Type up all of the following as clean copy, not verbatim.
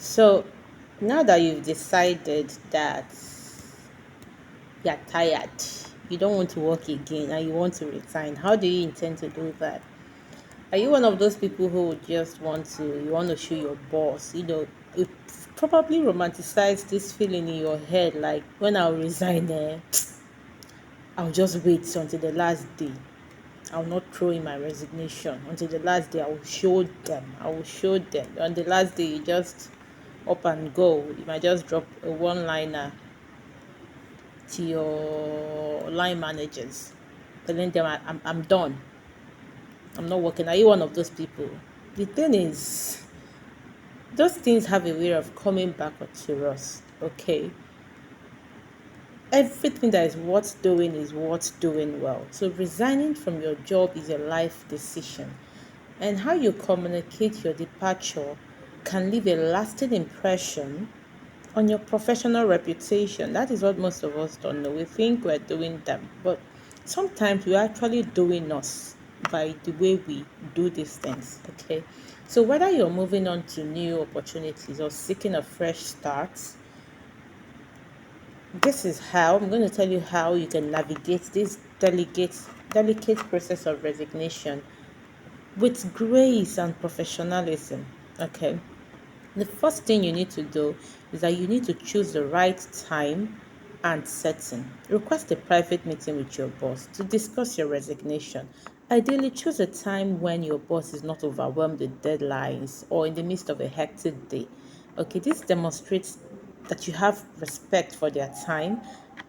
So now that you've decided that you're tired, you don't want to work again, and you want to resign, how do you intend to do that? Are you one of those people who would just you want to show your boss, you probably romanticize this feeling in your head like when I'll resign, I'll just wait until the last day. I'll not throw in my resignation until the last day. I will show them. I will show them. On the last day, you just up and go. You might just drop a one liner to your line managers, telling them I'm done. I'm not working. Are you one of those people? The thing is, those things have a way of coming back to us. Okay, everything that is worth doing is worth doing well. So resigning from your job is a life decision, and how you communicate your departure can leave a lasting impression on your professional reputation. That is what most of us don't know. We think we're doing them, but sometimes we're actually doing us by the way we do these things. Okay. So whether you're moving on to new opportunities or seeking a fresh start, this is how I'm going to tell you how you can navigate this delicate process of resignation with grace and professionalism. Okay. The first thing you need to do is that you need to choose the right time and setting. Request a private meeting with your boss to discuss your resignation. Ideally, choose a time when your boss is not overwhelmed with deadlines or in the midst of a hectic day. Okay, this demonstrates that you have respect for their time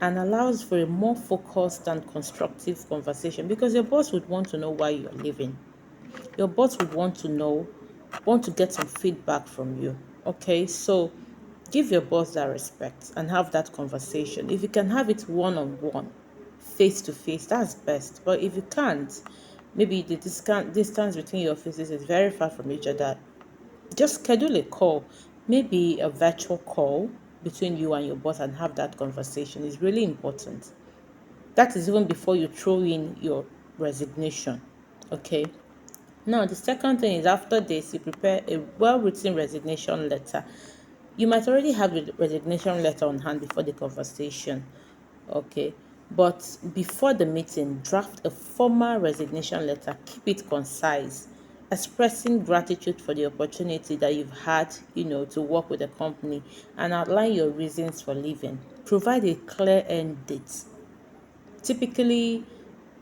and allows for a more focused and constructive conversation because your boss would want to know why you're leaving. Your boss would want to get some feedback from you. Okay, so give your boss that respect and have that conversation. If you can have it one on one, face to face, that's best. But if you can't, maybe the distance between your offices is very far from each other, just schedule a call, maybe a virtual call between you and your boss and have that conversation. Is really important. That is even before you throw in your resignation. Okay. Now, the second thing is after this, you prepare a well written resignation letter. You might already have the resignation letter on hand before the conversation, okay? But before the meeting, draft a formal resignation letter. Keep it concise, expressing gratitude for the opportunity that you've had, to work with the company and outline your reasons for leaving. Provide a clear end date. Typically,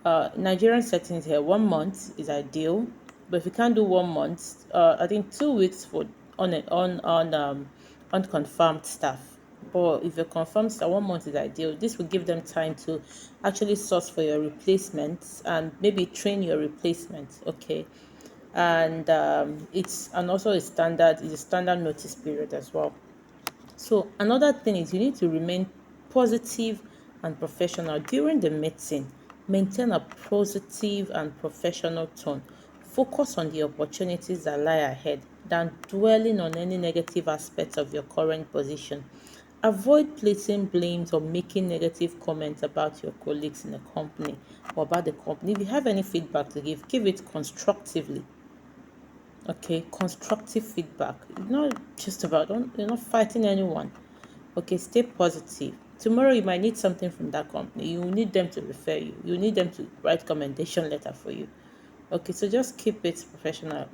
Nigerian settings here, 1 month is ideal, but if you can't do 1 month, I think 2 weeks for on unconfirmed staff. But if you're confirmed staff, 1 month is ideal. This will give them time to actually source for your replacements and maybe train your replacement. Okay, and it's a standard notice period as well. So another thing is you need to remain positive and professional during the meeting. Maintain a positive and professional tone. Focus on the opportunities that lie ahead than dwelling on any negative aspects of your current position. Avoid placing blames or making negative comments about your colleagues in the company or about the company. If you have any feedback to give it constructively. Okay, constructive feedback. It's not just about don't you're not fighting anyone. Okay, stay positive. Tomorrow you might need something from that company. You need them to refer you. You need them to write commendation letter for you. Okay, so just keep it professional.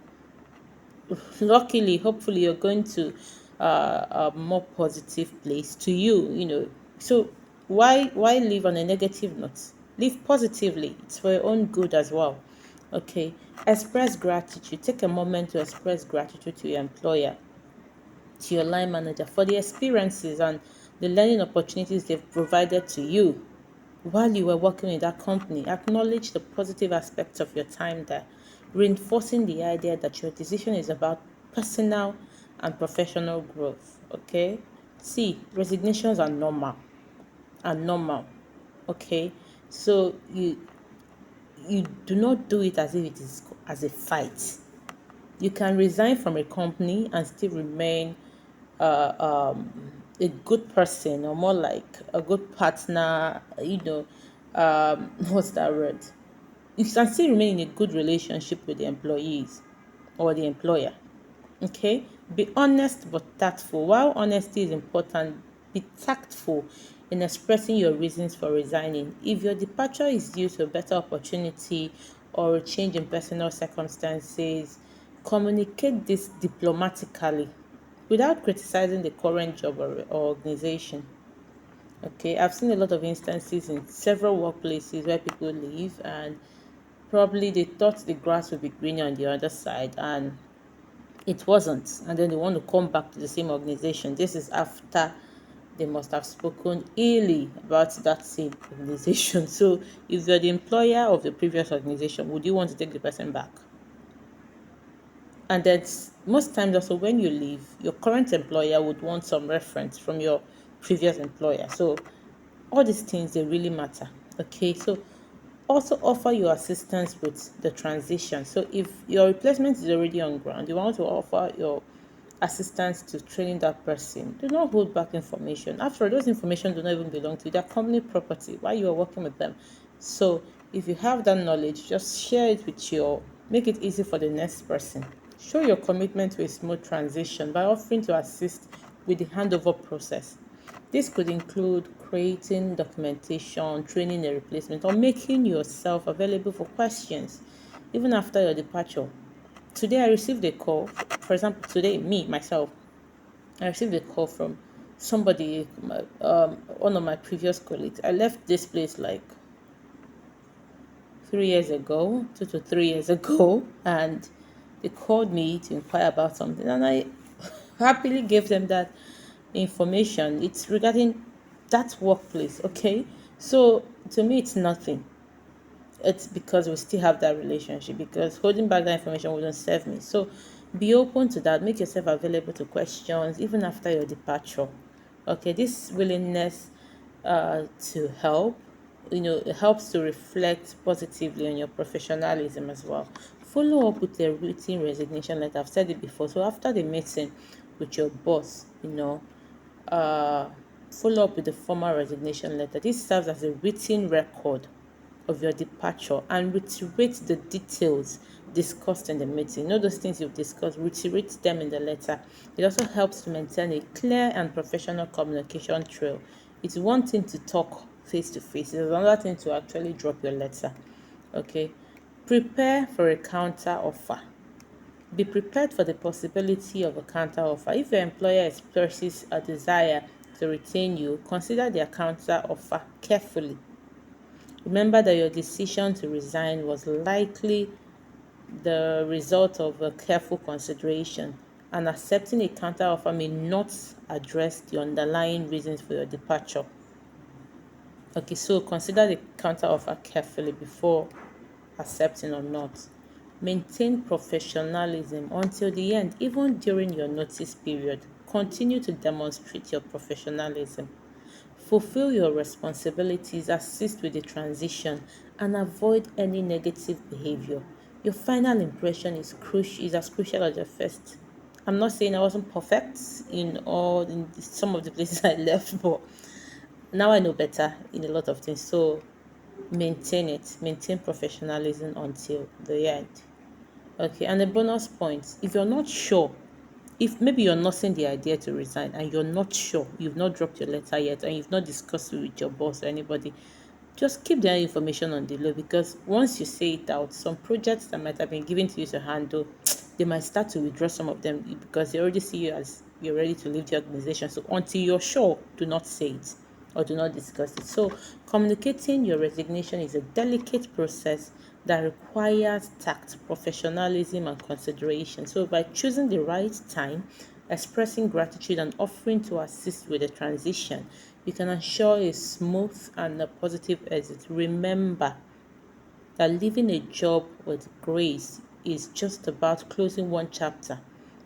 Luckily, hopefully, you're going to a more positive place to you. So why live on a negative note? Live positively. It's for your own good as well. Okay, express gratitude. Take a moment to express gratitude to your employer, to your line manager for the experiences and the learning opportunities they've provided to you while you were working in that company. Acknowledge the positive aspects of your time there, reinforcing the idea that your decision is about personal and professional growth. Okay, see, resignations are normal. Okay, so you do not do it as if it is as a fight. You can resign from a company and still remain a good person, or more like a good partner. What's that word? You can still remain in a good relationship with the employees or the employer. Okay, Be honest but tactful. While honesty is important, be tactful in expressing your reasons for resigning. If your departure is due to a better opportunity or a change in personal circumstances, communicate this diplomatically without criticizing the current job or organization. Okay, I've seen a lot of instances in several workplaces where people leave and probably they thought the grass would be greener on the other side, and it wasn't, and then they want to come back to the same organization. This is after they must have spoken illy about that same organization. So if you're the employer of the previous organization, would you want to take the person back? And that's most times also when you leave, your current employer would want some reference from your previous employer. So all these things they really matter. Okay, so also offer your assistance with the transition. So if your replacement is already on ground, you want to offer your assistance to training that person. Do not hold back information. After all, those information do not even belong to you. They're company property while you are working with them. So if you have that knowledge, just share it with your, make it easy for the next person. Show your commitment to a smooth transition by offering to assist with the handover process. This could include creating documentation, training a replacement, or making yourself available for questions even after your departure. Today, I received a call. For example, today, me, myself, I received a call from somebody, one of my previous colleagues. I left this place like 3 years ago, 2 to 3 years ago, and they called me to inquire about something, and I happily gave them that information. It's regarding that workplace, okay? So to me, it's nothing. It's because we still have that relationship, because holding back that information wouldn't serve me. So be open to that, make yourself available to questions even after your departure. Okay, this willingness to help, it helps to reflect positively on your professionalism as well. Follow up with a written resignation letter. I've said it before. So after the meeting with your boss, uh follow up with the formal resignation letter. This serves as a written record of your departure and reiterate the details discussed in the meeting. You know those things you've discussed, reiterate them in the letter. It also helps to maintain a clear and professional communication trail. It's one thing to talk face to face, it's another thing to actually drop your letter. Okay. Prepare for a counter offer. Be prepared for the possibility of a counter offer. If your employer expresses a desire to retain you, consider their counter offer carefully. Remember that your decision to resign was likely the result of a careful consideration, and accepting a counteroffer may not address the underlying reasons for your departure. Okay, so consider the counteroffer carefully before accepting or not. Maintain professionalism until the end, even during your notice period. Continue to demonstrate your professionalism. Fulfill your responsibilities, assist with the transition, and avoid any negative behavior. Your final impression is as crucial as your first. I'm not saying I wasn't perfect in some of the places I left, but now I know better in a lot of things. So maintain it, maintain professionalism until the end. Okay, and a bonus point, if you're not sure, if maybe you're nursing the idea to resign and you're not sure, you've not dropped your letter yet, and you've not discussed it with your boss or anybody, just keep that information on the low, because once you say it out, some projects that might have been given to you to handle, they might start to withdraw some of them because they already see you as you're ready to leave the organization. So until you're sure, do not say it or do not discuss it. So communicating your resignation is a delicate process that requires tact, professionalism, and consideration. So by choosing the right time, expressing gratitude, and offering to assist with the transition, you can ensure a smooth and a positive exit. Remember that leaving a job with grace is just about closing one chapter,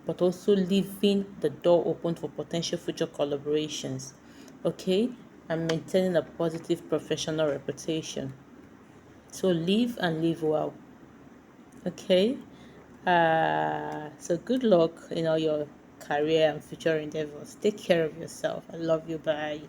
but also leaving the door open for potential future collaborations. Okay? And maintaining a positive professional reputation. So live and live well. Okay? So good luck in all your career and future endeavors. Take care of yourself. I love you. Bye.